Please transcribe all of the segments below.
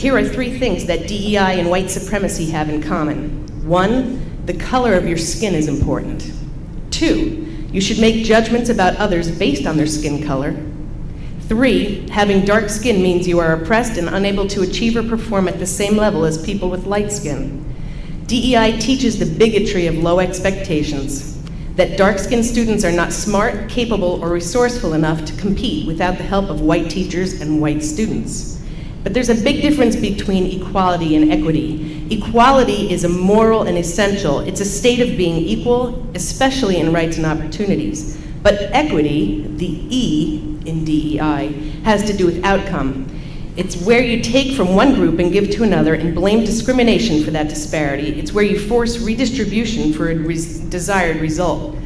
here are 3 things that DEI and white supremacy have in common. 1, the color of your skin is important. 2, you should make judgments about others based on their skin color. 3, having dark skin means you are oppressed and unable to achieve or perform at the same level as people with light skin. DEI teaches the bigotry of low expectations, that dark-skinned students are not smart, capable, or resourceful enough to compete without the help of white teachers and white students. But there's a big difference between equality and equity. Equality is immoral and essential. It's a state of being equal, especially in rights and opportunities. But equity, the E in DEI, has to do with outcome. It's where you take from one group and give to another and blame discrimination for that disparity. It's where you force redistribution for a desired result.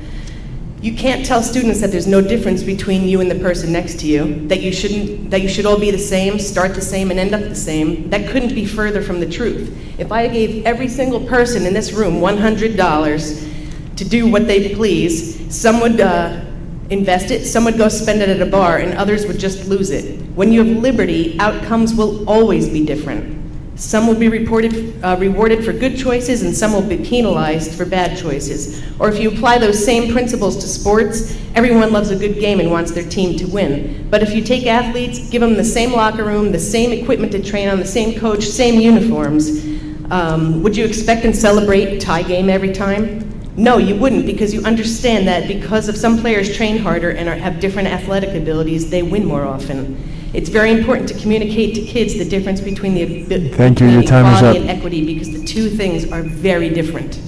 You can't tell students that there's no difference between you and the person next to you, that you should all be the same, start the same, and end up the same. That couldn't be further from the truth. If I gave every single person in this room $100 to do what they please, some would invest it, some would go spend it at a bar, and others would just lose it. When you have liberty, outcomes will always be different. Some will be rewarded for good choices, and some will be penalized for bad choices. Or if you apply those same principles to sports, everyone loves a good game and wants their team to win. But if you take athletes, give them the same locker room, the same equipment to train on, the same coach, same uniforms, would you expect and celebrate a tie game every time? No, you wouldn't, because you understand that because if some players train harder and have different athletic abilities, they win more often. It's very important to communicate to kids the difference between equality and equity, because the 2 things are very different.